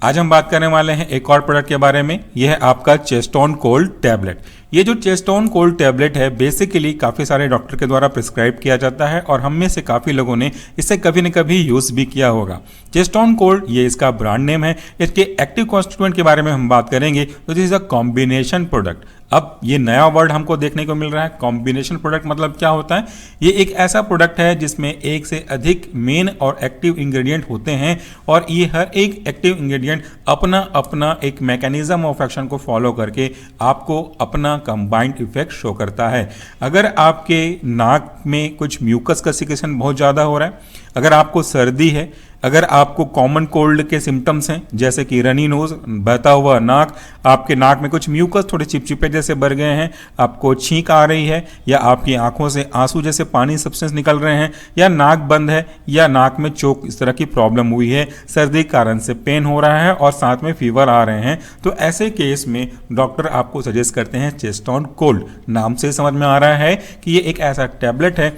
आज हम बात करने वाले हैं एक और प्रोडक्ट के बारे में। यह है आपका चेस्टोन कोल्ड टैबलेट। ये जो चेस्टोन कोल्ड टैबलेट है बेसिकली काफ़ी सारे डॉक्टर के द्वारा प्रिस्क्राइब किया जाता है और हम में से काफ़ी लोगों ने इसे कभी न कभी यूज़ भी किया होगा। चेस्टोन कोल्ड ये इसका ब्रांड नेम है। इसके एक्टिव कॉन्स्टिट्यूएंट के बारे में हम बात करेंगे तो this is a combination product. अब ये नया वर्ड हमको देखने को मिल रहा है। कॉम्बिनेशन प्रोडक्ट मतलब क्या होता है? ये एक ऐसा प्रोडक्ट है जिसमें एक से अधिक मेन और एक्टिव इंग्रेडिएंट होते हैं और ये हर एक एक्टिव इंग्रेडिएंट अपना अपना एक मैकेनिज्म ऑफ एक्शन को फॉलो करके आपको अपना कंबाइंड इफेक्ट शो करता है। अगर आपके नाक में कुछ म्यूकस का सिक्रेशन बहुत ज़्यादा हो रहा है, अगर आपको सर्दी है, अगर आपको कॉमन कोल्ड के सिम्टम्स हैं जैसे कि रनी नोज, बहता हुआ नाक, आपके नाक में कुछ म्यूकस थोड़े चिपचिपे जैसे भर गए हैं, आपको छींक आ रही है या आपकी आंखों से आंसू जैसे पानी सब्सटेंस निकल रहे हैं, या नाक बंद है या नाक में चोक, इस तरह की प्रॉब्लम हुई है, सर्दी के कारण से पेन हो रहा है और साथ में फीवर आ रहे हैं, तो ऐसे केस में डॉक्टर आपको सजेस्ट करते हैं चेस्टोन कोल्ड। नाम से समझ में आ रहा है कि ये एक ऐसा टैबलेट है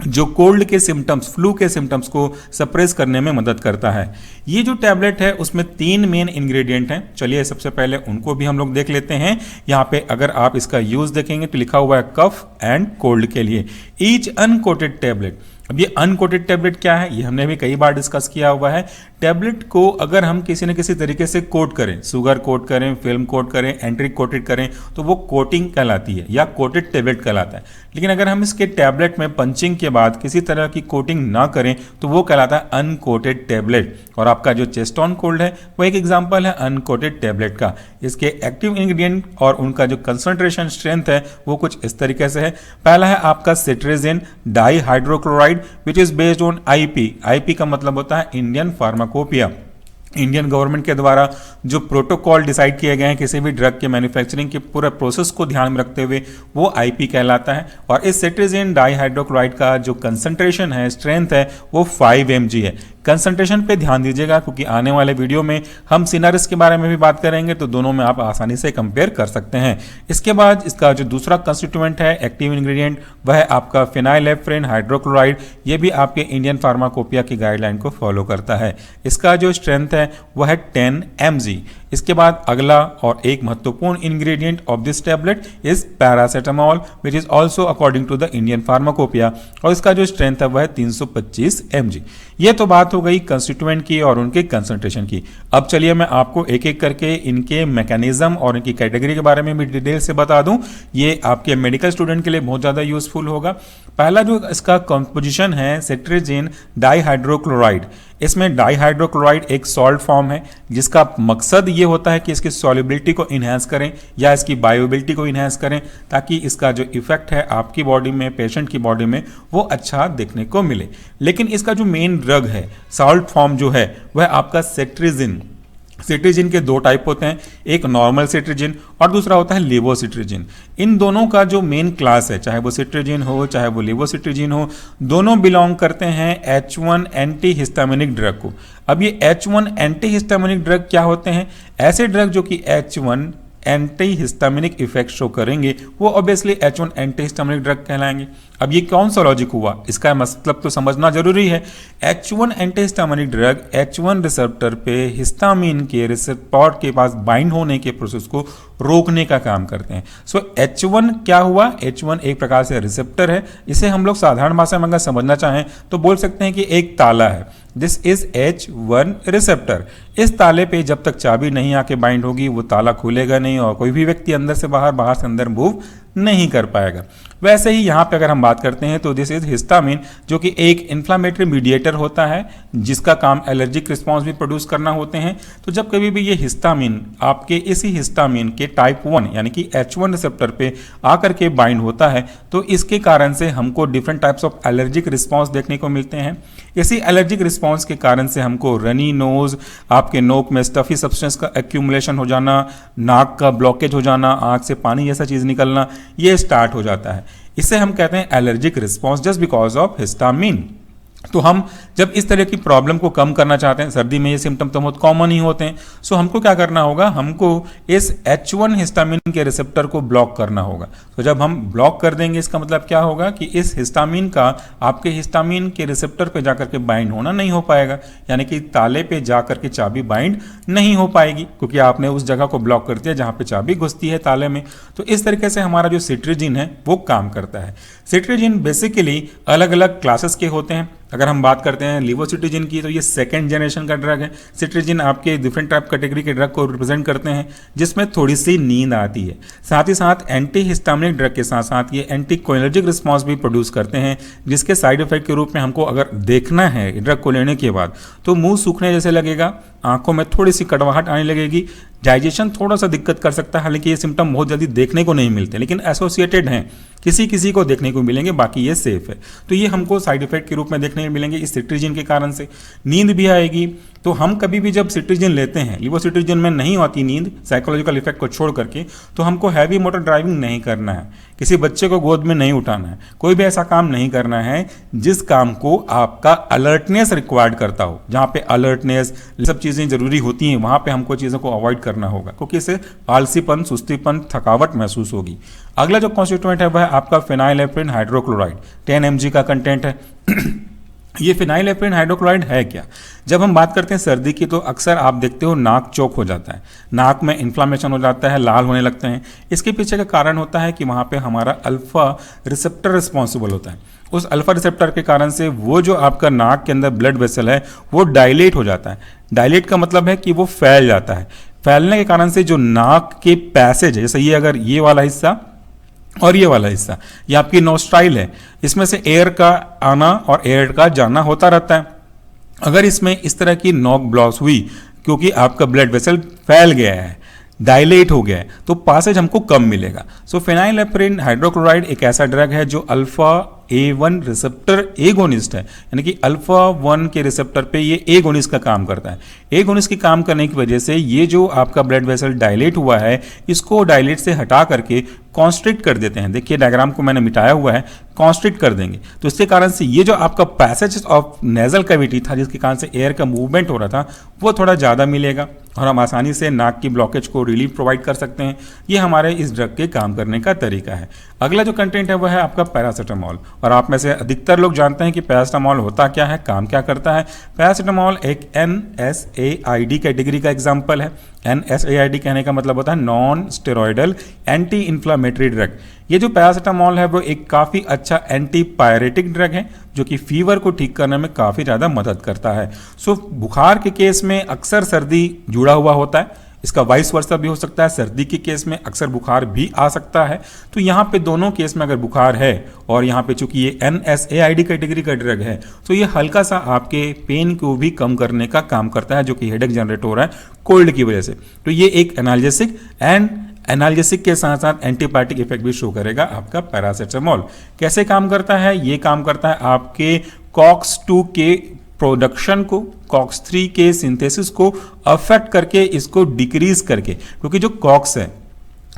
जो कोल्ड के सिम्टम्स, फ्लू के सिम्टम्स को सप्रेस करने में मदद करता है। ये जो टैबलेट है उसमें 3 मेन इंग्रेडिएंट हैं। चलिए सबसे पहले उनको भी हम लोग देख लेते हैं। यहाँ पे अगर आप इसका यूज देखेंगे तो लिखा हुआ है कफ एंड कोल्ड के लिए ईच अनकोटेड टैबलेट। अब ये अनकोटेड टैबलेट क्या है ये हमने भी कई बार डिस्कस किया हुआ है। टैबलेट को अगर हम किसी न किसी तरीके से कोट करें, शुगर कोट करें, फिल्म कोट करें, एंट्रिक कोटेड करें, तो वो कोटिंग कहलाती है या कोटेड टैबलेट कहलाता है। लेकिन अगर हम इसके टैबलेट में पंचिंग के बाद किसी तरह की कोटिंग ना करें तो वो कहलाता है अनकोटेड टैबलेट। और आपका जो चेस्टोन कोल्ड है वो एक एग्जाम्पल है अनकोटेड टैबलेट का। इसके एक्टिव इंग्रेडिएंट और उनका जो कंसंट्रेशन स्ट्रेंथ है वो कुछ इस तरीके से है। पहला है आपका cetirizine dihydrochloride which is based on IP. IP का मतलब होता है इंडियन फार्माकोपिया। इंडियन गवर्नमेंट के द्वारा जो प्रोटोकॉल डिसाइड किए गए हैं किसी भी ड्रग के मैन्युफैक्चरिंग के पूरे प्रोसेस को ध्यान में रखते हुए वो आईपी कहलाता है। और इस सिट्रेजिन डाइहाइड्रोक्लोराइड का जो कंसंट्रेशन है, स्ट्रेंथ है, वो 5 mg है। कंसंट्रेशन पे ध्यान दीजिएगा क्योंकि आने वाले वीडियो में हम सिनारिस के बारे में भी बात करेंगे तो दोनों में आप आसानी से कंपेयर कर सकते हैं। इसके बाद इसका जो दूसरा कंस्टिट्यूएंट है, एक्टिव इंग्रेडिएंट, वह है आपका फिनाइलेफ्रिन हाइड्रोक्लोराइड। ये भी आपके इंडियन फार्माकोपिया की गाइडलाइन को फॉलो करता है। इसका जो स्ट्रेंथ है वह है 10 mg। इसके बाद अगला और एक महत्वपूर्ण ingredient of this tablet is paracetamol which is also according to the Indian pharmacopoeia और इसका जो स्ट्रेंथ है वह है 325 mg। ये तो बात हो गई कंस्टिट्यूएंट की और उनके कंसंट्रेशन की। अब चलिए मैं आपको एक एक करके इनके मैकेनिज्म और इनकी कैटेगरी के बारे में भी डिटेल से बता दूं। ये आपके मेडिकल स्टूडेंट के लिए बहुत ज़्यादा यूजफुल होगा। पहला जो इसका कंपोजिशन है सिट्रेजिन डाइहाइड्रोक्लोराइड। इसमें डाइहाइड्रोक्लोराइड एक सॉल्ट फॉर्म है जिसका मकसद ये होता है कि इसकी सॉल्युबिलिटी को इन्हेंस करें या इसकी बायोबिलिटी को इन्हेंस करें ताकि इसका जो इफेक्ट है आपकी बॉडी में, पेशेंट की बॉडी में, वो अच्छा देखने को मिले। लेकिन इसका जो मेन ड्रग है, सॉल्ट फॉर्म जो है, वह आपका सिट्रेजिन। सिट्रेजिन के 2 टाइप होते हैं, एक नॉर्मल सिट्रेजिन और दूसरा होता है लेवोसिट्रेजिन। इन दोनों का जो मेन क्लास है, चाहे वो सिट्रेजिन हो चाहे वो लेवोसिट्रेजिन हो, दोनों बिलोंग करते हैं H1 एंटी हिस्टामिनिक ड्रग को। अब ये H1 एंटी हिस्टामिनिक ड्रग क्या होते हैं? ऐसे ड्रग जो कि H1 anti histaminic effect show करेंगे वो obviously H1 anti histaminic drug कहलाएंगे। अब ये कौन सा लॉजिक हुआ, इसका मतलब तो समझना जरूरी है। H1 anti histaminic drug H1 receptor पे हिस्टामिन के रिसेप्टर के पास बाइंड होने के प्रोसेस को रोकने का काम करते हैं। सो H1 क्या हुआ? H1 एक प्रकार से रिसेप्टर है। इसे हम लोग साधारण भाषा में अगर समझना चाहें तो बोल सकते हैं कि एक ताला है। This is H1 receptor. इस ताले पे जब तक चाबी नहीं आके बाइंड होगी वो ताला खुलेगा नहीं और कोई भी व्यक्ति अंदर से बाहर, बाहर से अंदर मूव नहीं कर पाएगा। वैसे ही यहाँ पे अगर हम बात करते हैं तो दिस इज हिस्टामिन, जो कि एक इन्फ्लामेटरी मीडिएटर होता है जिसका काम एलर्जिक रिस्पॉन्स भी प्रोड्यूस करना होते हैं। तो जब कभी भी ये हिस्टामिन आपके इसी हिस्टामिन के टाइप 1 यानी कि H1 रिसेप्टर पे आकर के बाइंड होता है तो इसके कारण से हमको different types of allergic response देखने को मिलते हैं। इसी एलर्जिक रिस्पॉन्स के कारण से हमको रनी नोज, आपके नोक में स्टफी सब्सटेंस का एक्यूमुलेशन हो जाना, नाक का ब्लॉकेज हो जाना, आंख से पानी जैसा चीज निकलना, ये स्टार्ट हो जाता है। इसे हम कहते हैं allergic response just because of histamine. तो हम जब इस तरह की प्रॉब्लम को कम करना चाहते हैं, सर्दी में ये सिम्टम तो बहुत कॉमन ही होते हैं, सो हमको क्या करना होगा, हमको इस H1 हिस्टामिन के रिसेप्टर को ब्लॉक करना होगा। तो जब हम ब्लॉक कर देंगे, इसका मतलब क्या होगा कि इस हिस्टामिन का आपके हिस्टामिन के रिसेप्टर पे जाकर के बाइंड होना नहीं हो पाएगा, यानी कि ताले पे जाकर के चाबी बाइंड नहीं हो पाएगी, क्योंकि आपने उस जगह को ब्लॉक कर दिया जहाँ पे चाबी घुसती है ताले में। तो इस तरीके से हमारा जो सिट्रीजिन है वो काम करता है। सिट्रीजिन बेसिकली अलग अलग क्लासेस के होते हैं। अगर हम बात करते हैं लिवोसिट्रीजिन की, तो ये सेकेंड जनरेशन का ड्रग है। सिट्रीजिन आपके डिफरेंट टाइप कैटेगरी के ड्रग को रिप्रेजेंट करते हैं, जिसमें थोड़ी सी नींद आती है। साथ ही साथ एंटी हिस्टामिनिक ड्रग के साथ साथ ये एंटी कोलिनर्जिक रिस्पॉन्स भी प्रोड्यूस करते हैं, जिसके साइड इफेक्ट के रूप में हमको अगर देखना है ड्रग को लेने के बाद, तो मुंह सूखने जैसे लगेगा, आंखों में थोड़ी सी कड़वाहट आने लगेगी, डाइजेशन थोड़ा सा दिक्कत कर सकता है। हालांकि ये सिम्टम बहुत जल्दी देखने को नहीं मिलते, लेकिन एसोसिएटेड हैं, किसी किसी को देखने को मिलेंगे, बाकी ये सेफ है। तो ये हमको साइड इफेक्ट के रूप में देखने को मिलेंगे इस सिट्रीजिन के कारण से। नींद भी आएगी। तो हम कभी भी जब सिट्रीजिन लेते हैं, लिवोसिट्रीजिन में नहीं आती नींद, साइकोलॉजिकल इफेक्ट को छोड़ करके, तो हमको हैवी मोटर ड्राइविंग नहीं करना है, किसी बच्चे को गोद में नहीं उठाना है, कोई भी ऐसा काम नहीं करना है जिस काम को आपका अलर्टनेस रिक्वायर्ड करता हो। जहाँ पे अलर्टनेस सब चीज़ें जरूरी होती हैं, वहाँ पे हमको चीज़ों को अवॉइड करना होगा, क्योंकि इससे आलसीपन, सुस्तीपन, थकावट महसूस होगी। अगला जो कॉन्स्टिट्यूएंट है वह है आपका फिनाइलेफ्रिन हाइड्रोक्लोराइड, 10 mg का कंटेंट है। ये फिनाइलेफ्रिन हाइड्रोक्लोराइड है क्या? जब हम बात करते हैं सर्दी की, तो अक्सर आप देखते हो नाक चौक हो जाता है, नाक में इन्फ्लामेशन हो जाता है, लाल होने लगते हैं। इसके पीछे का कारण होता है कि वहाँ पे हमारा अल्फा रिसेप्टर रिस्पॉन्सिबल होता है। उस अल्फा रिसेप्टर के कारण से वो जो आपका नाक के अंदर ब्लड वेसल है वो डायलेट हो जाता है। डायलेट का मतलब है कि वो फैल जाता है। फैलने के कारण से जो नाक के पैसेज है, जैसे ये अगर ये वाला हिस्सा और ये वाला हिस्सा, ये आपकी नोस्ट्राइल है, इसमें से एयर का आना और एयर का जाना होता रहता है। अगर इसमें इस तरह की नोक ब्लॉक हुई, क्योंकि आपका ब्लड वेसल फैल गया है, डायलेट हो गया है, तो पासेज हमको कम मिलेगा। सो फिनाइलेफ्रिन हाइड्रोक्लोराइड एक ऐसा ड्रग है जो अल्फा A1 रिसेप्टर एगोनिस्ट है, यानी कि अल्फा 1 के रिसेप्टर पे ये एगोनिस्ट का काम करता है। एगोनिस्ट के काम करने की वजह से ये जो आपका ब्लड वेसल डायलेट हुआ है, इसको डायलेट से हटा करके कॉन्स्ट्रिक्ट कर देते हैं। देखिए डायग्राम को मैंने मिटाया हुआ है, कॉन्स्ट्रिक्ट कर देंगे, तो इसके कारण से ये जो आपका पैसेज ऑफ नेजल कैविटी था, जिसके कारण से एयर का मूवमेंट हो रहा था, वो थोड़ा ज़्यादा मिलेगा और हम आसानी से नाक की ब्लॉकेज को रिलीफ प्रोवाइड कर सकते हैं। ये हमारे इस ड्रग के काम करने का तरीका है। अगला जो कंटेंट है वह है आपका पैरासीटामोल, और आप में से अधिकतर लोग जानते हैं कि पैरासीटामोल होता क्या है, काम क्या करता है। पैरासीटामोल एक NSAID कैटेगरी का एग्जाम्पल है। NSAID कहने का मतलब होता है non steroidal anti inflammatory drug. ये जो पैरासीटामोल है वो एक काफ़ी अच्छा एंटीपायरेटिक ड्रग है, जो कि फीवर को ठीक करने में काफ़ी ज़्यादा मदद करता है। सो बुखार के केस में अक्सर सर्दी जुड़ा हुआ होता है, इसका वाइस वर्सा भी हो सकता है। सर्दी के केस में अक्सर बुखार भी आ सकता है। तो यहाँ पे दोनों केस में अगर बुखार है, और यहाँ पे चूंकि ये NSAID कैटेगरी का ड्रग है, तो ये हल्का सा आपके पेन को भी कम करने का काम करता है, जो कि हेडेक जनरेट हो रहा है कोल्ड की वजह से। तो ये एक एनाल्जेसिक एंड एनाल्जेसिक के साथ साथ एंटीबायोटिक इफेक्ट भी शो करेगा आपका पैरासीटामोल। कैसे काम करता है? ये काम करता है आपके COX-2 के प्रोडक्शन को, COX-3 के सिंथेसिस को अफेक्ट करके, इसको डिक्रीज करके, क्योंकि जो COX है,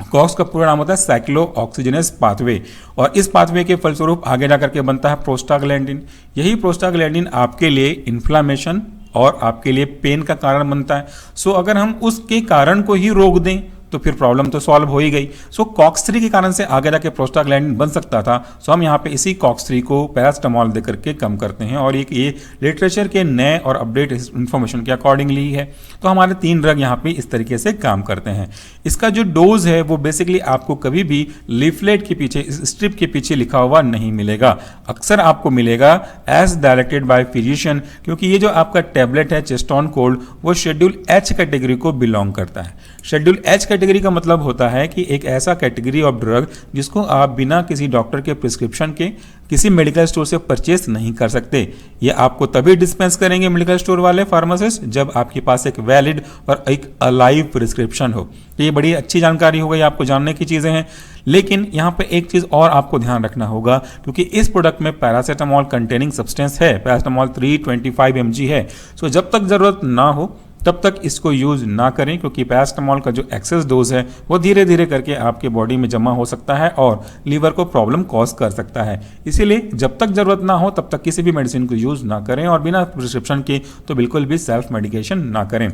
COX का पूरा नाम होता है साइक्लो ऑक्सीजनेस पाथवे, और इस पाथवे के फलस्वरूप आगे जाकर के बनता है प्रोस्टाग्लैंडिन। यही प्रोस्टाग्लैंडिन आपके लिए इन्फ्लामेशन और आपके लिए पेन का कारण बनता है। सो अगर हम उसके कारण को ही रोक दें तो फिर प्रॉब्लम तो सॉल्व हो ही गई। सो COX-3 के कारण से आगे जाके प्रोस्टाग्लैंडिन बन सकता था। सो हम यहाँ पे इसी COX-3 को पैरासीटामोल दे करके कम करते हैं, और ये लिटरेचर के नए और अपडेट इन्फॉर्मेशन के अकॉर्डिंगली है। तो हमारे 3 ड्रग यहाँ पे इस तरीके से काम करते हैं। इसका जो डोज है वो बेसिकली आपको कभी भी लीफलेट के पीछे, स्ट्रिप के पीछे लिखा हुआ नहीं मिलेगा। अक्सर आपको मिलेगा एज डायरेक्टेड बाय फिजिशियन, क्योंकि ये जो आपका टैबलेट है चेस्टोन कोल्ड, वो शेड्यूल H कैटेगरी को बिलोंग करता है। शेड्यूल H कैटेगरी का मतलब होता है कि एक ऐसा कैटेगरी ऑफ ड्रग जिसको आप बिना किसी डॉक्टर के प्रिस्क्रिप्शन के किसी मेडिकल स्टोर से परचेस नहीं कर सकते। ये आपको तभी डिस्पेंस करेंगे मेडिकल स्टोर वाले फार्मासिस्ट जब आपके पास एक वैलिड और एक अलाइव प्रिस्क्रिप्शन हो। तो ये बड़ी अच्छी जानकारी हो गई, आपको जानने की चीज़ें हैं। लेकिन यहाँ पे एक चीज़ और आपको ध्यान रखना होगा, क्योंकि इस प्रोडक्ट में पैरासीटामोल कंटेनिंग सब्सटेंस है, पैरासीटामोल 325 mg है। सो जब तक ज़रूरत ना हो तब तक इसको यूज ना करें, क्योंकि पैरासिटामॉल का जो एक्सेस डोज है वो धीरे धीरे करके आपके बॉडी में जमा हो सकता है और लीवर को प्रॉब्लम कॉज कर सकता है। इसीलिए जब तक जरूरत ना हो तब तक किसी भी मेडिसिन को यूज ना करें, और बिना प्रिस्क्रिप्शन के तो बिल्कुल भी सेल्फ मेडिकेशन ना करें।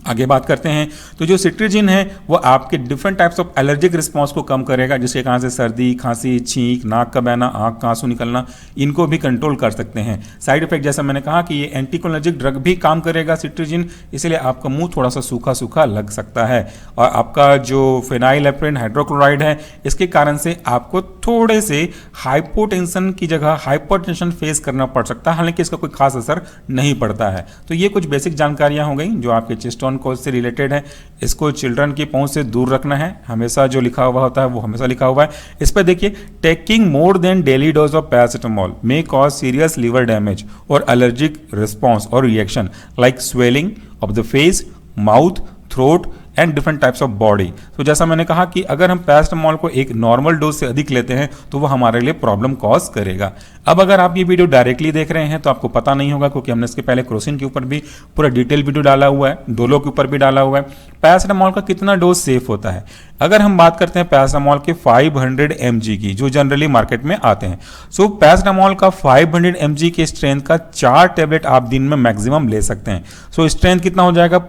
आगे बात करते हैं, तो जो सिट्रीजिन है वो आपके different types of allergic response को कम करेगा, जिसके कारण से सर्दी, खांसी, छींक, नाक का बहना, आंख का आंसू निकलना, इनको भी कंट्रोल कर सकते हैं। साइड इफेक्ट जैसा मैंने कहा कि ये एंटीकोलर्जिक ड्रग भी काम करेगा सिट्रीजिन, इसलिए आपका मुंह थोड़ा सा सूखा सूखा लग सकता है। और आपका जो फेनाइलएप्रिन हाइड्रोक्लोराइड है, इसके कारण से आपको थोड़े से हाइपोटेंशन की जगह हाइपरटेंशन फेस करना पड़ सकता है, हालांकि इसका कोई खास असर नहीं पड़ता है। तो ये कुछ बेसिक जानकारियां हो गई जो आपके चेस्ट ऑन कोल्ड से रिलेटेड है। इसको चिल्ड्रन की पहुंच से दूर रखना है, हमेशा जो लिखा हुआ होता है वो हमेशा लिखा हुआ है। इस पर देखिए, taking more than daily dose of paracetamol may cause serious liver damage और एलर्जिक रिस्पॉन्स और reaction like swelling of the face, mouth, throat and different types of body. तो जैसा मैंने कहा कि अगर हम पैरासिटामोल को एक नॉर्मल डोज से अधिक लेते हैं तो वो हमारे लिए प्रॉब्लम कॉज करेगा। अब अगर आप ये वीडियो डायरेक्टली देख रहे हैं तो आपको पता नहीं होगा, क्योंकि हमने इसके पहले क्रोसिन के ऊपर भी पूरा डिटेल वीडियो डाला हुआ है, डोलो के ऊपर भी डाला हुआ है। पैरासिटामोल का कितना डोज सेफ होता है, अगर हम बात करते हैं पैरासिटामोल के 500 mg की, जो जनरली मार्केट में आते हैं। सो पैरासिटामोल का 500 mg के स्ट्रेंथ का 4 टैबलेट आप दिन में मैक्सिमम ले सकते हैं। सो स्ट्रेंथ कितना हो जाएगा,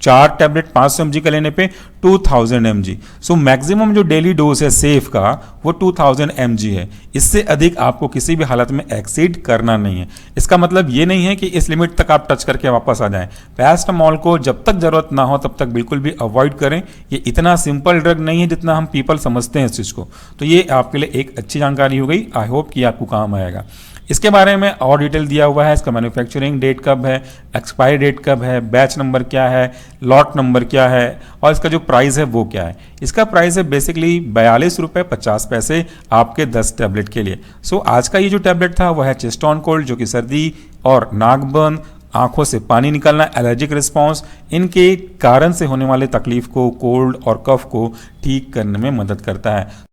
4 टैबलेट 500 mg का लेने पे 2000 mg। सो मैक्सिमम जो डेली डोज है सेफ का वो 2000 mg है। इससे अधिक आपको किसी भी हालत में एक्सीड करना नहीं है। इसका मतलब ये नहीं है कि इस लिमिट तक आप टच करके वापस आ जाएं। पैरासिटामोल को जब तक जरूरत ना हो तब तक बिल्कुल भी अवॉइड करें। ये इतना सिंपल ड्रग नहीं है जितना हम पीपल समझते हैं इस चीज़ को। तो ये आपके लिए एक अच्छी जानकारी हो गई, आई होप कि आपको काम आएगा। इसके बारे में और डिटेल दिया हुआ है, इसका मैन्युफैक्चरिंग डेट कब है, एक्सपायरी डेट कब है, बैच नंबर क्या है, लॉट नंबर क्या है, और इसका जो प्राइस है वो क्या है। इसका प्राइस है बेसिकली 42 रुपये 50 पैसे आपके 10 टैबलेट के लिए। सो आज का ये जो टैबलेट था वह है चेस्ट ऑन कोल्ड, जो कि सर्दी और नाक बर्न, आंखों से पानी निकलना, एलर्जिक रिस्पॉन्स, इनके कारण से होने वाले तकलीफ को, कोल्ड और कफ को ठीक करने में मदद करता है।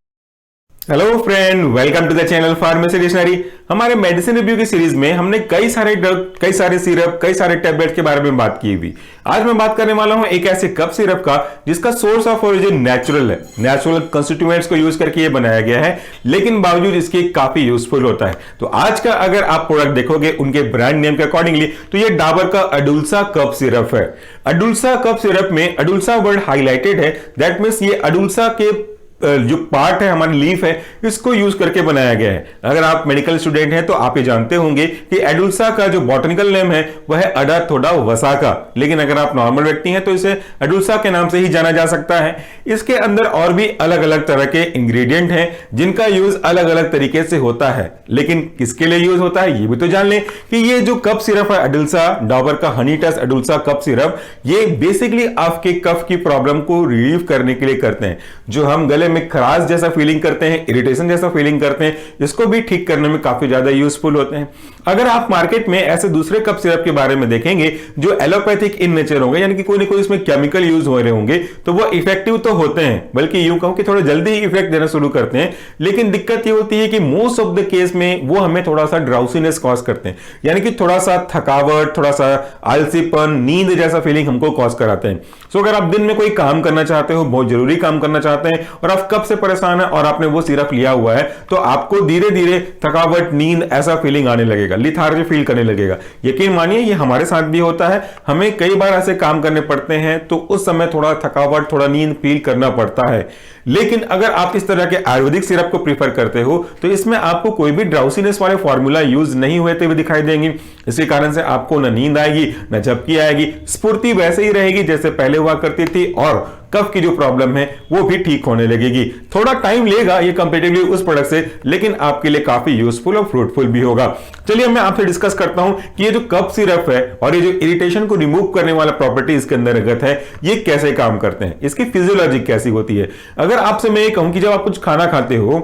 Hello friend, welcome to the channel pharmacy dictionary. हमारे मेडिसिन रिव्यू की सीरीज में हमने कई सारे ड्रग, कई सारे सिरप, कई सारे टैबलेट के बारे में बात की हुई। आज मैं बात करने वाला हूं एक ऐसे कफ सिरप का जिसका सोर्स ऑफ ओरिजिन नेचुरल है। नेचुरल कंस्टिट्यूएंट्स को यूज करके ये बनाया गया है, लेकिन बावजूद इसके काफी यूजफुल होता है। तो आज का अगर आप प्रोडक्ट देखोगे उनके ब्रांड नेम के अकॉर्डिंगली, तो ये डाबर का अडुल्सा कफ सिरप है। अडुल्सा कफ सिरप में अडुल्सा वर्ड हाईलाइटेड है, दैट मीन्स ये अडुल्सा के जो पार्ट है, हमारी लीफ है, इसको यूज करके बनाया गया है। अगर आप मेडिकल स्टूडेंट हैं तो आप ये जानते होंगे कि एडुल्सा का जो बॉटनिकल नेम है वह है अडा थोड़ा वसाका, लेकिन अगर आप नॉर्मल व्यक्ति हैं तो इसे अडुल्सा के नाम से ही जाना जा सकता है। इसके अंदर और भी अलग अलग तरह के इंग्रेडिएंट हैं जिनका यूज अलग अलग तरीके से होता है, लेकिन किसके लिए यूज होता है ये भी तो जान लें कि ये जो कफ सिरप है अडुल्सा, डाबर का हनी टच अडुल्सा कफ सिरप, ये बेसिकली आपके कफ की प्रॉब्लम को रिलीव करने के लिए करते हैं। जो हम गले में खराश जैसा फीलिंग करते हैं, इरिटेशन जैसा फीलिंग करते हैं, इसको भी ठीक करने में काफी ज्यादा यूजफुल होते हैं। अगर आप मार्केट में ऐसे दूसरे कफ सिरप के बारे में देखेंगे जो एलोपैथिक इन नेचर होंगे, यानी कि कोई ना कोई इसमें केमिकल यूज हो रहे होंगे, तो वो इफेक्टिव तो होते हैं, बल्कि यूं कहूं कि थोड़ा जल्दी ही इफेक्ट देना शुरू करते हैं। लेकिन दिक्कत ये होती है कि मोस्ट ऑफ द केस में वो हमें थोड़ा सा ड्राउसीनेस कॉज करते हैं, यानी कि थोड़ा सा थकावट, थोड़ा सा आलसीपन, नींद जैसा फीलिंग हमको कॉज कराते हैं। सो अगर आप दिन में कोई काम करना चाहते हो, बहुत जरूरी काम करना चाहते हैं और आप कब से परेशान है और आपने वो सिरप लिया हुआ है, तो आपको धीरे धीरे थकावट, नींद ऐसा फीलिंग आने लगेगा, लिथार्जी फील करने लगेगा। यकीन मानिए ये हमारे साथ भी होता है। हमें कई बार ऐसे काम करने पड़ते हैं तो उस समय थोड़ा थकावट, थोड़ा नींद फील करना पड़ता है। लेकिन अगर आप इस तरह के आयुर्वेदिक सिरप को प्रीफर करते हो तो इसमें आपको कोई भी ड्राउसीनेस वाले फॉर्मूला यूज नहीं होते हुए दिखाई देंगे। इसी कारण से आपको न नींद आएगी, न झपकी आएगी, स्फूर्ति वैसे ही रहेगी जैसे पहले हुआ करती थी, और कफ की जो प्रॉब्लम है वो भी ठीक होने लगेगी। थोड़ा टाइम लेगा ये कंपेरेटिवली उस प्रोडक्ट से, लेकिन आपके लिए काफी यूजफुल और फ्रूटफुल भी होगा। चलिए मैं आपसे डिस्कस करता हूं कि ये जो कफ सिरप है और ये जो इरिटेशन को रिमूव करने वाला प्रॉपर्टी इसके अंतर्गत है, ये कैसे काम करते हैं, इसकी फिजियोलॉजी कैसी होती है। अगर आपसे मैं ये कहूं कि जब आप कुछ खाना खाते हो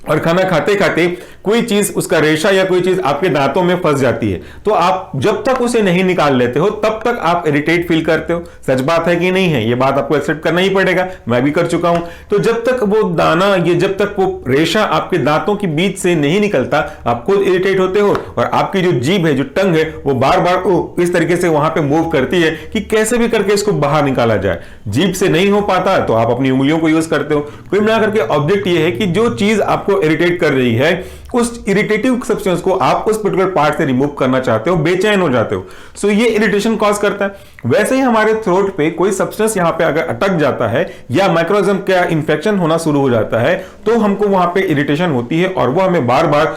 और खाना खाते खाते कोई चीज, उसका रेशा या कोई चीज आपके दांतों में फंस जाती है, तो आप जब तक उसे नहीं निकाल लेते हो तब तक आप इरिटेट फील करते हो। सच बात है कि नहीं है, ये बात आपको एक्सेप्ट करना ही पड़ेगा, मैं भी कर चुका हूं। तो जब तक वो दाना, ये जब तक वो रेशा आपके दांतों के बीच से नहीं निकलता, आप खुद इरिटेट होते हो और आपकी जो जीभ है, जो टंग है, वो बार बार इस तरीके से वहां पे मूव करती है कि कैसे भी करके इसको बाहर निकाला जाए। जीभ से नहीं हो पाता तो आप अपनी उंगलियों को यूज करते हो। कुल मिलाकर के ऑब्जेक्ट ये है कि जो चीज आपको इरिटेट कर रही है, उस इरिटेटिव सब्सटेंस को आप उस पर्टिकुलर पार्ट से रिमूव करना चाहते हो, बेचैन हो जाते हो। सो ये इरिटेशन कॉज करता है। वैसे ही हमारे थ्रोट पे कोई सब्सटेंस यहां पे अगर अटक जाता है या माइक्रोऑर्गेनिज्म का इंफेक्शन होना शुरू हो जाता है, तो हमको वहां पे इरिटेशन होती है और वो हमें बार बार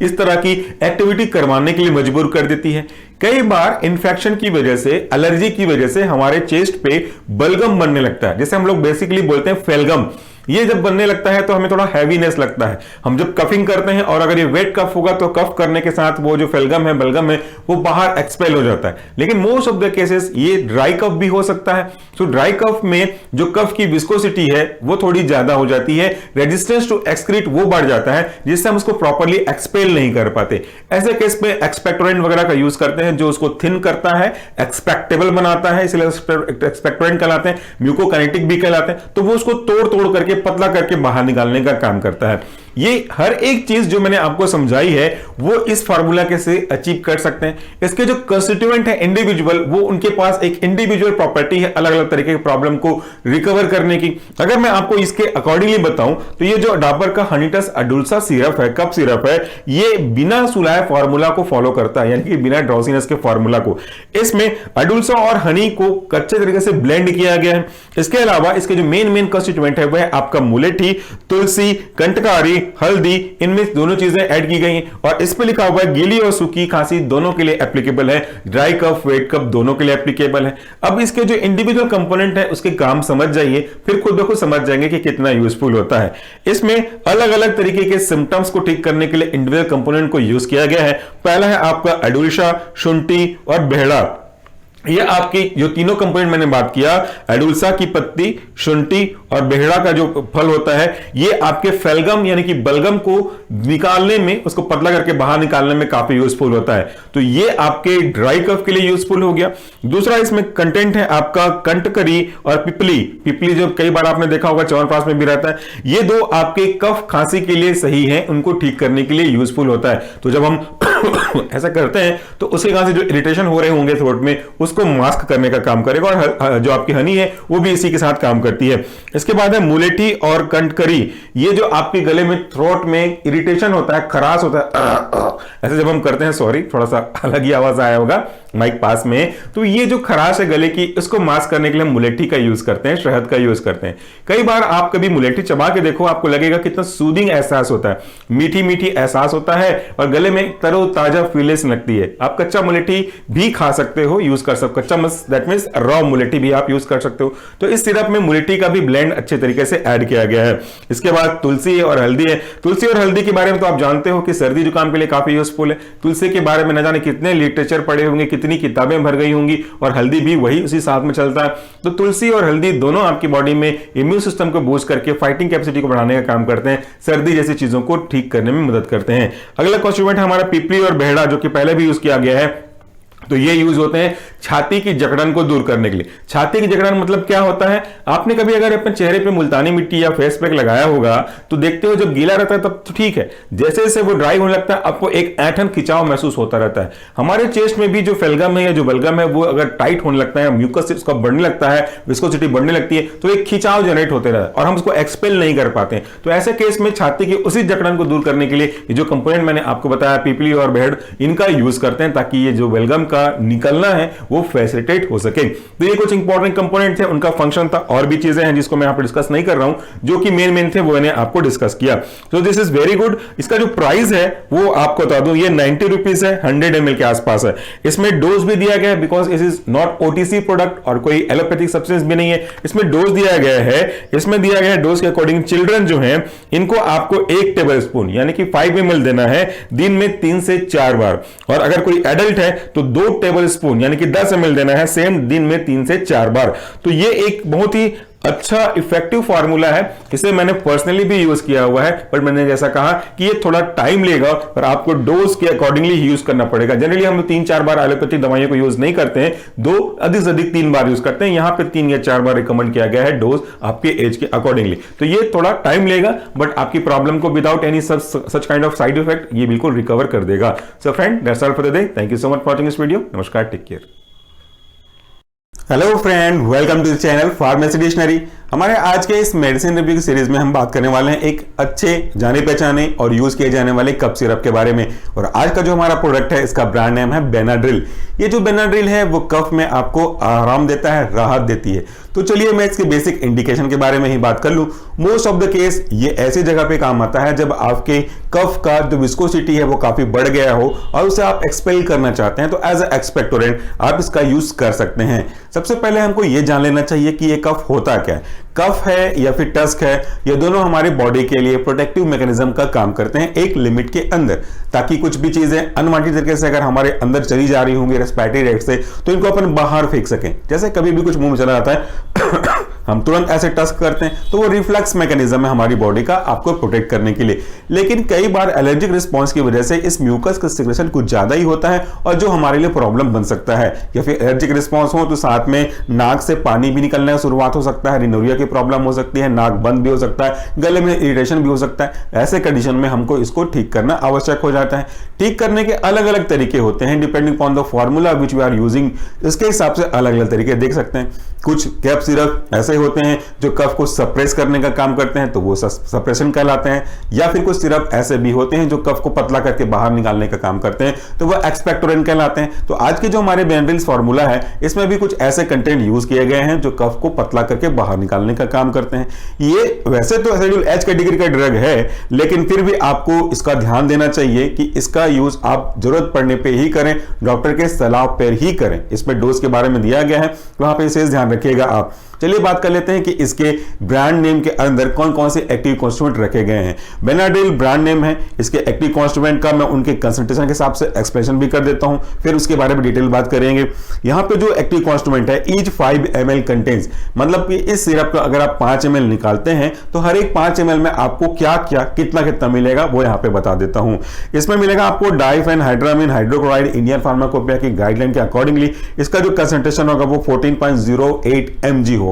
इस तरह की एक्टिविटी करवाने के लिए मजबूर कर देती है। कई बार इंफेक्शन की वजह से, एलर्जी की वजह से हमारे चेस्ट पे बलगम बनने लगता है, जैसे हम लोग बेसिकली बोलते हैं फेलगम। ये जब बनने लगता है तो हमें थोड़ा हैवीनेस लगता है। हम जब कफिंग करते हैं और अगर ये वेट कफ होगा तो कफ करने के साथ वो जो फेलगम है, बलगम है, वो बाहर एक्सपेल हो जाता है। लेकिन मोस्ट ऑफ द केसेस ये ड्राई कफ भी हो सकता है। सो ड्राई कफ में जो कफ की विस्कोसिटी है वो थोड़ी ज्यादा हो जाती है, रेजिस्टेंस टू एक्सक्रीट वो बढ़ जाता है, जिससे हम उसको प्रॉपर्ली एक्सपेल नहीं कर पाते। ऐसे केस में एक्सपेक्टोरेंट वगैरह का यूज करते हैं, जो उसको थिन करता है, एक्सपेक्टेबल बनाता है, इसलिए एक्सपेक्टोरेंट कहलाते हैं, म्यूकोकाइनेटिक भी कहलाते हैं। तो वो उसको तोड़ तोड़ करके, पतला करके बाहर निकालने का काम करता है। ये हर एक चीज जो मैंने आपको समझाई है वो इस फार्मूला के से अचीव कर सकते हैं। इसके जो कंस्टिट्यूएंट है इंडिविजुअल, वो उनके पास एक इंडिविजुअल प्रॉपर्टी है अलग अलग तरीके के प्रॉब्लम को रिकवर करने की। अगर मैं आपको इसके अकॉर्डिंगली बताऊं तो ये जो डाबर का हनीटस अडुल्सा सिरप है, कफ सिरप है, ये बिना सुलाए फार्मूला को फॉलो करता है, यानी कि बिना ड्राउसीनेस के फार्मूला को। इसमें अडुल्सा और हनी को कच्चे तरीके से ब्लेंड किया गया है। इसके अलावा इसके जो मेन कंस्टिट्यूएंट है वह आपका मुलेठी, तुलसी, कंटकारी, हल्दी, इनमें दोनों चीजें ऐड की गई हैं। और इस पे लिखा हुआ है गीली और सूखी खांसी दोनों के लिए एप्लीकेबल है, ड्राई कफ, वेट कफ दोनों के लिए एप्लीकेबल है। अब इसके जो इंडिविजुअल कंपोनेंट है उसके काम समझ जाइए, फिर खुद ब खुद समझ जाएंगे कि कितना यूजफुल होता है। इसमें अलग अलग तरीके के सिम्टम्स को ठीक करने के लिए इंडिविजुअल कंपोनेंट को यूज किया गया है। पहला है आपका अडुल्सा, शुंठी और बेहड़ा। ये आपकी जो तीनों कंपोनेंट मैंने बात किया, अडुल्सा की पत्ती, शुंठी और बेहड़ा का जो फल होता है, ये आपके फेलगम यानी कि बलगम को निकालने में, उसको पतला करके बाहर निकालने में काफी यूजफुल होता है। तो ये आपके ड्राई कफ के लिए यूजफुल हो गया। दूसरा इसमें कंटेंट है आपका कंटकरी और पिपली। पिपली जो कई बार आपने देखा होगा च्यवनप्राश में भी रहता है, ये दो आपके कफ खांसी के लिए सही है, उनको ठीक करने के लिए यूजफुल होता है। तो जब हम ऐसा करते हैं तो उसके कारण से जो इरिटेशन हो रहे होंगे थ्रोट में, उसको मास्क करने का काम करेगा। और जो आपकी हनी है वो भी इसी के साथ काम करती है। इसके बाद है मुलेठी और कंटकरी। ये जो आपके गले में, थ्रोट में इरिटेशन होता है, खराश होता है, ऐसे जब हम करते हैं, सॉरी थोड़ा सा अलग ही आवाज आया होगा माइक पास में, तो ये जो खराश है गले की, इसको मास्क करने के लिए हम मुलेठी का यूज करते हैं, शहद का यूज करते हैं। कई बार आप कभी मुलेठी चबा के देखो, आपको लगेगा कितना सूदिंग एहसास होता है, मीठी मीठी एहसास होता है और गले में तरोताजा फीलिंग लगती है। आप कच्चा मुलेठी भी खा सकते हो, यूज कर सकते हो, कच्चा दैट मींस रॉ मुलेठी भी आप यूज कर सकते हो। तो इस सिरप में मुलेठी का भी ब्लेंड अच्छे तरीके से ऐड किया गया है। इसके बाद तुलसी और हल्दी है। तुलसी और हल्दी के बारे में तो आप जानते हो कि सर्दी जुकाम के लिए काफी यूजफुल है। तुलसी के बारे में न जाने कितने लिटरेचर पढ़े होंगे, कितनी किताबें भर गई होंगी, और हल्दी भी वही उसी साथ में चलता है। तो तुलसी और हल्दी दोनों आपकी बॉडी में इम्यून सिस्टम को बूस्ट करके फाइटिंग कैपेसिटी को बढ़ाने का काम करते हैं, सर्दी जैसी चीजों को ठीक करने में मदद करते हैं। अगला कॉन्स्टिट्यूएंट है हमारा पिपली और बेहड़ा, जो कि पहले भी यूज किया गया है। तो ये यूज होते हैं छाती की जकड़न को दूर करने के लिए। छाती की जकड़न मतलब क्या होता है, आपने कभी अगर अपने चेहरे पे मुल्तानी मिट्टी या फेस पैक लगाया होगा तो देखते हो जब गीला रहता है तब तो ठीक है, जैसे जैसे वो ड्राई होने लगता है आपको एक ऐंठन खिंचाव महसूस होता रहता है। हमारे चेस्ट में भी जो फेलगम है या जो बलगम है वो अगर टाइट होने लगता है, म्यूकस उसका बढ़ने लगता है, विस्कोसिटी बढ़ने लगती है, तो एक खिंचाव जनरेट होते रहता है और हम उसको एक्सपेल नहीं कर पाते हैं। तो ऐसे केस में छाती की उसी जकड़न को दूर करने के लिए ये जो कंपोनेंट मैंने आपको बताया, पिपली और बेहड़, इनका यूज करते हैं ताकि ये जो बलगम का निकलना है वो फैसिलिटेट हो सके। तो ये कुछ इंपॉर्टेंट कंपोनेंट थे, उनका फंक्शन था, और भी चीजें हैं जिसको मैं यहां पर डिस्कस नहीं कर रहा हूं, जो कि मेन थे वो मैंने आपको डिस्कस किया। तो दिस इज वेरी गुड। इसका जो प्राइस है वो आपको बता दूं, ये 90 रुपीज है, 100 ml के आसपास है। इसमें डोज भी दिया गया है, because it is not OTC product और कोई एलोपैथिक सब्सटेंस भी नहीं है। इसमें डोज दिया गया है, इसमें दिया गया है डोज के अकॉर्डिंग। चिल्ड्रन जो है इनको आपको 1 टेबल स्पून यानी कि 5 ml देना है दिन में 3 से 4 बार, और अगर कोई एडल्ट है तो 2 टेबल स्पून यानी कि 10 ml देना है सेम दिन में 3 से 4 बार। तो ये एक बहुत ही अच्छा इफेक्टिव फार्मूला है, इसे मैंने पर्सनली भी यूज किया हुआ है, पर मैंने जैसा कहा कि ये थोड़ा टाइम लेगा और आपको डोज के अकॉर्डिंगली यूज करना पड़ेगा। जनरली हम 3-4 बार एलोपैथिक दवाइयों को यूज नहीं करते हैं, 2 अधिक से अधिक 3 बार यूज करते हैं। यहां पे 3 या 4 बार रिकमेंड किया गया है डोज आपके एज के अकॉर्डिंगली। तो ये थोड़ा टाइम लेगा, बट आपकी प्रॉब्लम को without any such kind of side effect ये बिल्कुल रिकवर कर देगा। So friend, that's all for the day. Thank you so much for watching this video. नमस्कार, take care. Hello friend, welcome to the channel pharmacy dictionary. हमारे आज के इस medicine review की सीरीज में हम बात करने वाले हैं एक अच्छे जाने पहचाने और यूज किए जाने वाले कफ सिरप के बारे में। और आज का जो हमारा प्रोडक्ट है, इसका ब्रांड नेम है बेनाड्रिल। ये जो बेनाड्रिल है वो कफ में आपको आराम देता है, राहत देती है। तो चलिए मैं इसके बेसिक इंडिकेशन के बारे में ही बात कर लूं। मोस्ट ऑफ द केस ये ऐसी जगह पे काम आता है जब आपके कफ का जो विस्कोसिटी है वो काफी बढ़ गया हो और उसे आप एक्सपेल करना चाहते हैं, तो एज ए एक्सपेक्टोरेंट आप इसका यूज कर सकते हैं। सबसे पहले हमको ये जान लेना चाहिए कि ये कफ होता क्या है। कफ है या फिर टस्क है, ये दोनों हमारे बॉडी के लिए प्रोटेक्टिव मैकेनिज्म का काम करते हैं एक लिमिट के अंदर, ताकि कुछ भी चीजें अनवांटेड तरीके से अगर हमारे अंदर चली जा रही होंगी रेस्पिरेटरी रेट से, तो इनको अपन बाहर फेंक सकें। जैसे कभी भी कुछ मुंह में चला जाता है हम तुरंत ऐसे टस्क करते हैं, तो वो रिफ्लेक्स मैकेनिज्म है हमारी बॉडी का आपको प्रोटेक्ट करने के लिए। लेकिन कई बार एलर्जिक रिस्पॉन्स की वजह से इस म्यूकस का सिक्रेशन कुछ ज्यादा ही होता है और जो हमारे लिए प्रॉब्लम बन सकता है। या फिर एलर्जिक रिस्पॉन्स हो तो साथ में नाक से पानी भी निकलने की शुरुआत हो सकता है, रिनोरिया की प्रॉब्लम हो सकती है, नाक बंद भी हो सकता है, गले में इरिटेशन भी हो सकता है। ऐसे कंडीशन में हमको इसको ठीक करना आवश्यक हो जाता है। ठीक करने के अलग अलग तरीके होते हैं depending upon the formula which we are using. इसके हिसाब से अलग अलग तरीके देख सकते हैं। कुछ कफ सिरप ऐसे होते हैं जो कफ को सप्रेस करने का काम करते हैं, तो वो सप्रेशन कहलाते हैं। या फिर कुछ सिरप ऐसे भी होते हैं जो कफ को पतला करके बाहर निकालने का काम करते हैं, तो वो एक्सपेक्टोरेंट कहलाते हैं। तो आज के जो हमारे बेनाड्रिल फॉर्मूला है, इसमें भी कुछ ऐसे कंटेंट यूज किए गए हैं जो कफ को पतला करके बाहर निकालने का काम करते हैं। ये वैसे तो शेड्यूल एच कैटेगरी का ड्रग है, लेकिन फिर भी आपको इसका ध्यान देना चाहिए कि इसका यूज आप जरूरत पड़ने पे ही करें, डॉक्टर के सलाह पर ही करें। इसमें डोज के बारे में दिया गया है, वहां पे विशेष ध्यान रखिएगा आप। चलिए बात कर लेते हैं कि इसके ब्रांड नेम के अंदर कौन कौन से एक्टिव कॉन्स्टिट्यूएंट रखे गए हैं। बेनाड्रिल ब्रांड नेम है, इसके एक्टिव कॉन्स्टिट्यूएंट का मैं उनके कंसंट्रेशन के हिसाब से एक्सप्रेशन भी कर देता हूं, फिर उसके बारे में डिटेल बात करेंगे। यहां पे जो एक्टिव कॉन्स्टिट्यूएंट है, ईच 5 ml कंटेन्स, मतलब कि इस सिरप का अगर आप 5 ml निकालते हैं तो हर एक 5 ml में आपको क्या क्या कितना मिलेगा वो यहां पे बता देता हूं। इसमें मिलेगा आपको डाइफेनहाइड्रामिन हाइड्रोक्लोराइड। इंडियन फार्माकोपिया की गाइडलाइन के अकॉर्डिंगली इसका जो कंसंट्रेशन होगा वो 14.08 mg होगा।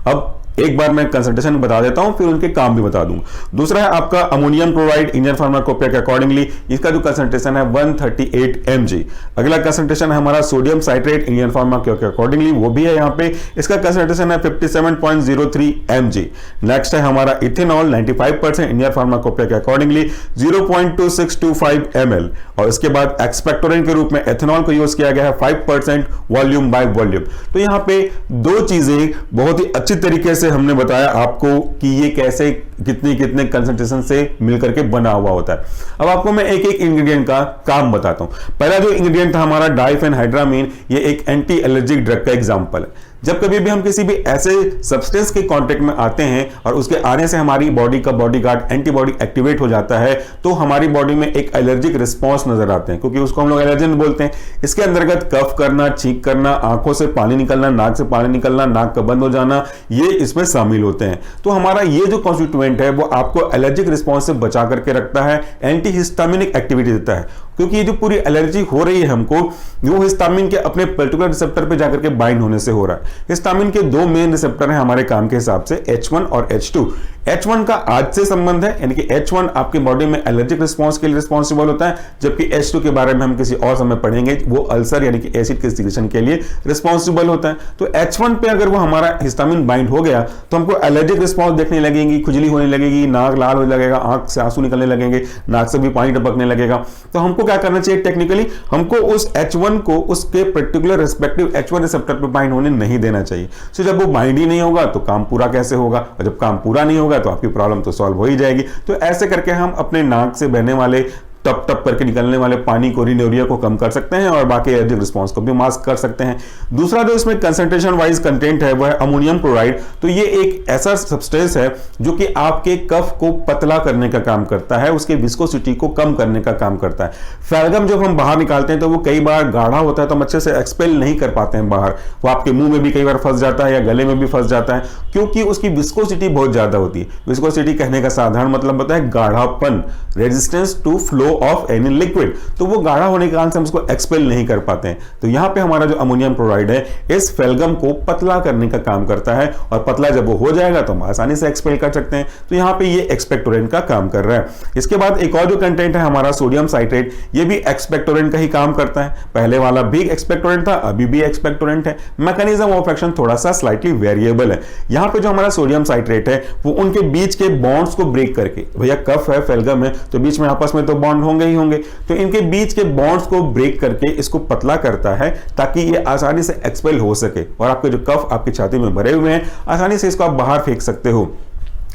अब एक बार मैं कंसंट्रेशन बता देता हूं, फिर उनके काम भी बता दूंगा। दूसरा है आपका अमोनियम क्लोराइड। इंडियन फार्माकोपिया के अकॉर्डिंगली इसका जो कंसंट्रेशन है 138 mg। अगला कंसंट्रेशन है हमारा सोडियम साइट्रेट। इंडियन फार्माकोपिया के अकॉर्डिंगली वो भी है, यहां पे इसका कंसंट्रेशन है 57.03 mg। नेक्स्ट है हमारा इथेनॉल 95%। इंडियन फार्माकोपिया के अकॉर्डिंगली 0.2625 ml। और इसके बाद एक्सपेक्टोरेंट के रूप में एथेनॉल को यूज किया गया है 5% वॉल्यूम बाय वॉल्यूम। तो यहां पे दो चीजें बहुत ही अच्छी तरीके से हमने बताया आपको कि ये कैसे कितने कंसंट्रेशन से मिलकर के बना हुआ होता है। अब आपको मैं एक एक इंग्रेडिएंट का काम बताता हूं। पहला जो इंग्रेडिएंट था हमारा डाइफेनहाइड्रामिन, ये एक एंटी एलर्जिक ड्रग का एग्जांपल है। जब कभी भी हम किसी भी ऐसे सब्सटेंस के कांटेक्ट में आते हैं और उसके आने से हमारी बॉडी का बॉडीगार्ड एंटीबॉडी एक्टिवेट हो जाता है, तो हमारी बॉडी में एक एलर्जिक रिस्पॉन्स नजर आते हैं, क्योंकि उसको हम लोग एलर्जन बोलते हैं। इसके अंतर्गत कफ करना, छींक करना, आंखों से पानी निकलना, नाक से पानी निकलना, नाक का बंद हो जाना, ये इसमें शामिल होते हैं। तो हमारा ये जो कॉन्स्टिट्यूएंट है वो आपको एलर्जिक रिस्पॉन्स से बचा करके रखता है, एंटी हिस्टामिनिक एक्टिविटी देता है। क्योंकि ये जो पूरी एलर्जी हो रही है हमको, वो हिस्टामिन के अपने पर्टिकुलर रिसेप्टर पे जाकर के बाइंड होने से हो रहा है। हिस्टामिन के 2 मेन रिसेप्टर हैं हमारे काम के हिसाब से, H1 और H2। H1 का आज से संबंध है, यानी कि H1 आपके बॉडी में एलर्जिक रिस्पॉन्स के लिए रिस्पॉन्सिबल होता है, जबकि H2 के बारे में हम किसी और समय पढ़ेंगे, वो अल्सर यानी कि एसिड के सिक्रेशन के लिए रिस्पॉन्सिबल होता है। तो H1 पे अगर वो हमारा हिस्टामिन बाइंड हो गया तो हमको एलर्जिक रिस्पॉन्स देखने लगेंगी, खुजली होने लगेगी, नाक लाल होने लगेगा, आंख से आंसू निकलने लगेंगे, नाक से भी पानी टपकने लगेगा। तो हमको क्या करना चाहिए टेक्निकली, हमको उस H1 को उसके पर्टिकुलर रिस्पेक्टिव H1 रिसेप्टर पे बाइंड होने नहीं देना चाहिए। सो जब वो बाइंड ही नहीं होगा तो काम पूरा कैसे होगा, और जब काम पूरा नहीं होगा तो आपकी प्रॉब्लम तो सॉल्व हो ही जाएगी। तो ऐसे करके हम अपने नाक से बहने वाले टप टप करके निकलने वाले पानी को, रिनोरिया को कम कर सकते हैं और बाकी एलर्जिक रिस्पॉन्स को भी मास्क कर सकते हैं। दूसरा जो इसमें कंसंट्रेशन वाइज कंटेंट है वो है अमोनियम क्लोराइड। तो ये एक ऐसा सब्सटेंस है जो कि आपके कफ को पतला करने का काम करता है, उसके विस्कोसिटी को कम करने का काम करता है। फेल्गम जब हम बाहर निकालते हैं तो वो कई बार गाढ़ा होता है, तो हम अच्छे से एक्सपेल नहीं कर पाते हैं बाहर, वो आपके मुंह में भी कई बार फंस जाता है या गले में भी फंस जाता है, क्योंकि उसकी विस्कोसिटी बहुत ज्यादा होती है। विस्कोसिटी कहने का साधारण मतलब होता है गाढ़ापन, resistance to flow of any liquid. तो वो गाढ़ा होने के कारण से हम उसको एक्सपेल नहीं कर पाते हैं। तो यहां पे हमारा जो अमोनियम क्लोराइड है इस फेल्गम को पतला करने का काम करता है, और पतला जब वो हो जाएगा तो हम आसानी से एक्सपेल कर सकते हैं। तो यहां पे ये एक्सपेक्टोरेंट का काम कर रहा है। इसके बाद एक और जो कंटेंट है हमारा सोडियम साइट्रेट, ये भी एक्सपेक्टोरेंट का ही काम करता है। पहले वाला भी एक्सपेक्टोरेंट था, अभी भी एक्सपेक्टोरेंट है। मैकेनिज्म ऑफ एक्शन थोड़ा सा स्लाइटली वेरिएबल है। यहां पे जो हमारा सोडियम साइट्रेट है वो उनके बीच के बॉन्ड्स को ब्रेक करके, भैया कफ है, फेल्गम है, तो बीच में आपस में तो बॉन्ड होंगे ही होंगे, तो इनके बीच के बॉन्ड्स को ब्रेक करके इसको पतला करता है ताकि ये आसानी से एक्सपेल हो सके, और आपके जो कफ आपकी छाती में भरे हुए हैं आसानी से इसको आप बाहर फेंक सकते हो।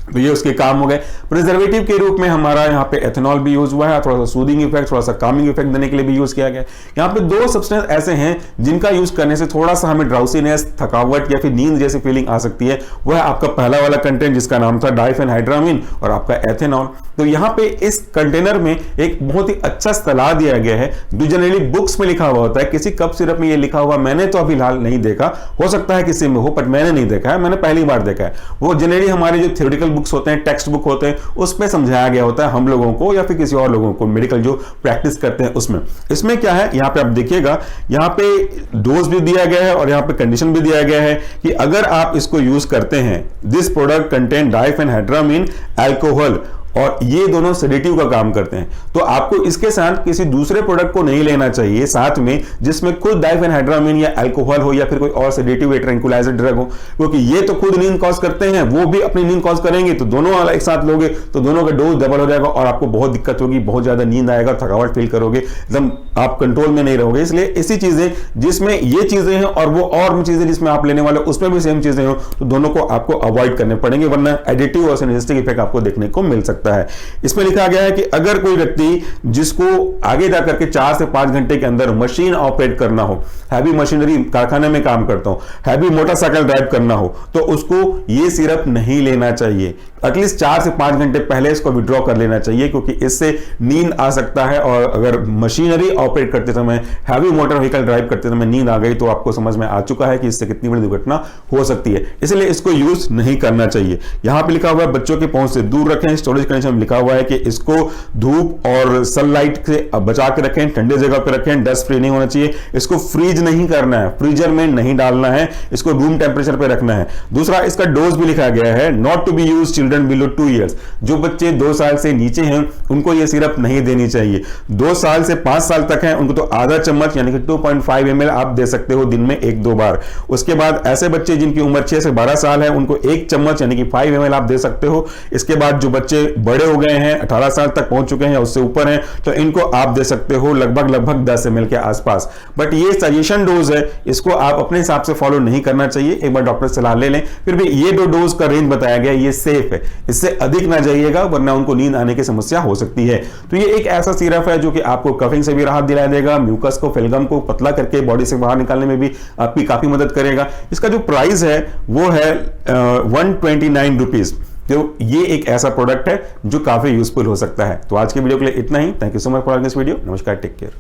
तो ये उसके काम हो गए। प्रिजर्वेटिव के रूप में हमारा यहाँ पे एथेनॉल भी यूज हुआ है, थोड़ा सा सूदिंग इफेक्ट, थोड़ा सा कामिंग इफेक्ट देने के लिए भी यूज किया गया। यहाँ पे दो सब्सटेंस ऐसे हैं जिनका यूज करने से थोड़ा सा हमें ड्राउसीनेस, थकावट या फिर नींद जैसी फीलिंग आ सकती है। वह है आपका पहला वाला कंटेंट जिसका नाम था डाइफेनहाइड्रामीन और आपका एथेनॉल। तो यहाँ पे इस कंटेनर में एक बहुत ही अच्छा सलाह दिया गया है जो जनरली बुक्स में लिखा हुआ होता है। किसी कफ सिरप में ये लिखा हुआ मैंने तो अभी फिलहाल नहीं देखा, हो सकता है किसी में हो, बट मैंने नहीं देखा है, मैंने पहली बार देखा है। वो जनरली हमारे जो थ्योरेटिकल बुक्स होते हैं, टेक्स्ट बुक होते हैं, उसमें समझाया गया होता है हम लोगों को या फिर किसी और लोगों को, मेडिकल जो प्रैक्टिस करते हैं उसमें। इसमें क्या है, यहाँ पे आप देखिएगा, यहाँ पे डोज भी दिया गया है और यहाँ पे कंडीशन भी दिया गया है कि अगर आप इसको यूज करते हैं, दिस प्रोडक्ट कंटेन डाइफेनहाइड्रामीन अल्कोहल, और ये दोनों सेडेटिव का काम करते हैं। तो आपको इसके साथ किसी दूसरे प्रोडक्ट को नहीं लेना चाहिए साथ में जिसमें खुद डाइफेनहाइड्रामीन या अल्कोहल हो या फिर कोई और सेडेटिव या ट्रैंक्विलाइजर ड्रग हो, क्योंकि ये तो खुद नींद कॉज करते हैं, वो भी अपनी नींद कॉज करेंगे। तो दोनों एक साथ लोगे तो दोनों का डोज डबल हो जाएगा और आपको बहुत दिक्कत होगी, बहुत ज्यादा नींद आएगा, थकावट फील करोगे, एकदम आप कंट्रोल में नहीं रहोगे। इसलिए ऐसी चीजें जिसमें ये चीजें हैं और वो और चीजें जिसमें आप लेने वाले उसमें भी सेम चीजें हो, तो दोनों को आपको अवॉइड करने पड़ेंगे, वरना एडिटिव और सिनर्जिस्टिक इफेक्ट आपको देखने को मिल सकता है। इसमें लिखा गया है कि अगर कोई व्यक्ति जिसको आगे जाकर के 4 से 5 घंटे के अंदर मशीन ऑपरेट करना हो, हैवी मशीनरी कारखाने में काम करता हो, हैवी मोटरसाइकिल ड्राइव करना हो, तो उसको ये सिरप नहीं लेना चाहिए। एटलीस्ट 4 से 5 घंटे पहले इसको विड्रॉ कर लेना चाहिए, क्योंकि इससे नींद आ सकता है। और अगर मशीनरी ऑपरेट करते समय, हैवी मोटर व्हीकल ड्राइव करते समय नींद आ गई तो आपको समझ में आ चुका है कि इससे कितनी बड़ी दुर्घटना हो सकती है। इसलिए इसको यूज नहीं करना चाहिए। यहां पे लिखा हुआ है बच्चों के पहुंच से दूर रखें। स्टोरेज कंडीशन में लिखा हुआ है कि इसको धूप और सनलाइट से बचा के रखें, ठंडे जगह पे रखें, डस्ट फ्री नहीं होना चाहिए। इसको फ्रीज नहीं करना है, फ्रीजर में नहीं डालना है, इसको रूम टेम्परेचर पे रखना है। दूसरा, इसका डोज भी लिखा गया है, not to be used children below 2 years. जो बच्चे 2 साल से नीचे हैं उनको यह सिरप नहीं देनी चाहिए। 2 साल से 5 साल तक हैं उनको तो आधा चम्मच यानी कि 2.5 ml आप दे सकते हो दिन में 1-2 बार। उसके बाद ऐसे बच्चे जिनकी उम्र 6 से 12 साल है उनको 1 चम्मच यानी कि 5 ml आप दे सकते हो। इसके बाद जो बच्चे बड़े हो गए हैं, 18 साल तक पहुंच चुके हैं या उससे ऊपर हैं, तो इनको आप दे सकते हो लगभग 10 ml के आसपास। बट ये सजेशन डोज है, इसको आप अपने हिसाब से फॉलो नहीं करना चाहिए। एक बार डॉक्टर से सलाह ले लें। फिर भी ये 2 डोज का रेंज बताया गया, ये सेफ है, इससे अधिक ना जाइएगा वरना उनको नींद आने की समस्या हो सकती है। तो ये एक ऐसा सिरप है जो कि आपको कफिंग से भी राहत दिला देगा, म्यूकस को, फेल्गम को पतला करके बॉडी से बाहर निकालने में भी आपकी काफी मदद करेगा। इसका जो प्राइस है वो है 129 रुपीज। तो ये एक ऐसा प्रोडक्ट है जो काफी यूजफुल हो सकता है। तो आज के वीडियो के लिए इतना ही। Thank you so much for watching this video. नमस्कार, टेक केयर।